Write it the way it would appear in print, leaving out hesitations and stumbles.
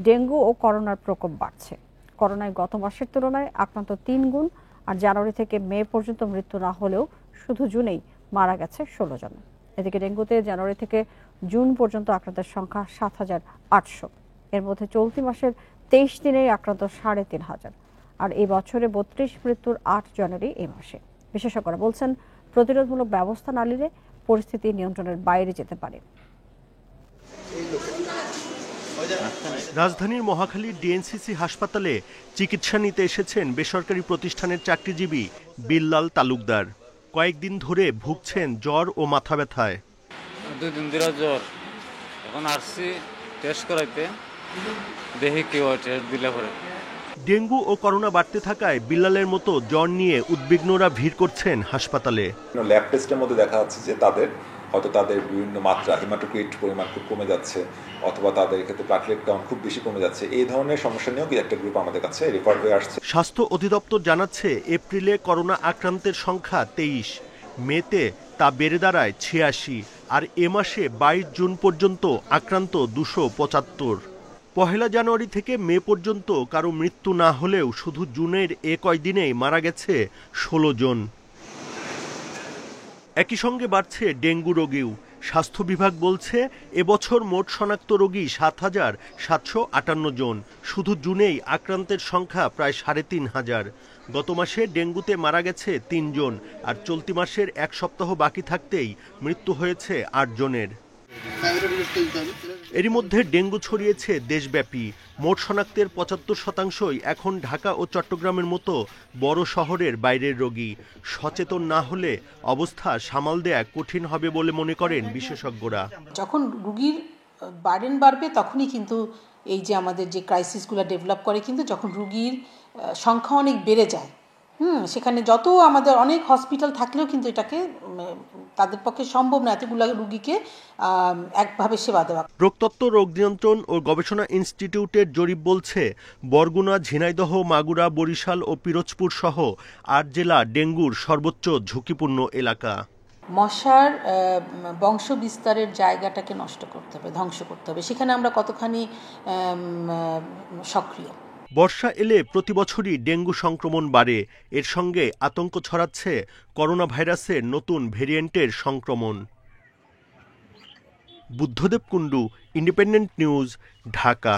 Dengue ও করোনার প্রকোপ বাড়ছে। করোনায় গত মাসের তুলনায় আক্রান্ত ৩ গুণ, আর জানুয়ারি থেকে মে পর্যন্ত মৃত্যু না হলেও শুধু জুনেই মারা গেছে ১৬ জন। এদিকে ডেঙ্গুতে জানুয়ারি থেকে জুন পর্যন্ত আক্রান্তের সংখ্যা ৭,৮০০। এর মধ্যে চলতি মাসের ২৩ দিনেই আক্রান্ত ৩,৫০০। আর এই বছরে ৩২ মৃত্যুর ৮ জনেরই এই মাসে। বিশেষজ্ঞরা বলছেন, প্রতিরোধমূলক ব্যবস্থা না নিলে পরিস্থিতি নিয়ন্ত্রণের বাইরে যেতে পারে। রাজধানীর মহাখালীর ডিএনসিসি হাসপাতালে চিকিৎসা নিতে এসেছেন বেসরকারি প্রতিষ্ঠানের চাকরিজীবী বিল্লাল তালুকদার। কয়েকদিন ধরে ভুগছেন জ্বর ও মাথা ব্যথায়। 2 দিন ধরে জ্বর, এখন আসছি টেস্ট করাইতে, দেখি কি হয়, টেস্ট দিলে পরে। ডেঙ্গু ও করোনা বাড়তে থাকায় বিল্লালের মতো জ্বর নিয়ে উদ্বিগ্নরা ভিড় করছেন হাসপাতালে। ল্যাব টেস্টের মধ্যে দেখা যাচ্ছে যে তাদের বিভিন্ন মাত্রা হিমাটোক্রিট পরিমাণ খুব কমে যাচ্ছে, অথবা তাদের ক্ষেত্রে প্লাটলেট কাউন্ট খুব বেশি কমে যাচ্ছে। এই ধরনের সমস্যা নিয়েও একটা গ্রুপ আমাদের কাছে রেফার হয়ে আসছে। স্বাস্থ্য অধিদপ্তর জানাচ্ছে, এপ্রিলে করোনা আক্রান্তের সংখ্যা 23, মেতে তা বেড়ে দাঁড়ায় 86, আর এ মাসে 22 জুন পর্যন্ত আক্রান্ত 275। 1 জানুয়ারি থেকে মে পর্যন্ত কারো মৃত্যু না হলেও শুধু জুনের এ কয়দিনেই মারা গেছে 16 জন। একই সঙ্গে বাড়ছে ডেঙ্গু রোগীও। স্বাস্থ্য বিভাগ বলছে, এবছর মোট শনাক্ত রোগী ৭,৭৫৮ জন। শুধু জুনেই আক্রান্তের সংখ্যা প্রায় ৩,৫০০। গত মাসে ডেঙ্গুতে মারা গেছে ৩ জন, আর চলতি মাসের 1 সপ্তাহ বাকি থাকতেই মৃত্যু হয়েছে ৮ জনের। এরই মধ্যে ডেঙ্গু ছড়িয়েছে দেশব্যাপী। মোট শনাক্তের ৭৫%ই এখন ঢাকা ও চট্টগ্রামের মতো বড় শহরের বাইরের রোগী। সচেতন না হলে অবস্থা সামাল দেয়া কঠিন হবে বলে মনে করেন বিশেষজ্ঞরা। যখন রোগীর বার্ডেন বাড়বে তখনই কিন্তু এই যে আমাদের যে ক্রাইসিসগুলো ডেভেলপ করে, কিন্তু যখন রোগীর সংখ্যা অনেক বেড়ে যায়, সেখানে যত আমাদের অনেক হসপিটাল থাকলেও কিন্তু এটাকে তাদের পক্ষে সম্ভব না এতগুলো রোগীকে একভাবে সেবা দেওয়া। রোগতত্ত্ব, রোগ নিয়ন্ত্রণ ও গবেষণা ইনস্টিটিউটের জরিপ বলছে, বরগুনা, ঝিনাইদহ, মাগুরা, বরিশাল ও পিরোজপুর সহ ৮ জেলা ডেঙ্গুর সর্বোচ্চ ঝুঁকিপূর্ণ এলাকা। মশার বংশ বিস্তারের জায়গাটাকে নষ্ট করতে হবে, ধ্বংস করতে হবে। সেখানে আমরা কতখানি সক্রিয়। বর্ষা এলে প্রতি বছরই ডেঙ্গু সংক্রমণ বাড়ে। এর সঙ্গে আতঙ্ক ছড়াচ্ছে করোনা ভাইরাসের নতুন ভেরিয়েন্টের সংক্রমণ। Buddhadeb Kundu, independent news, Dhaka.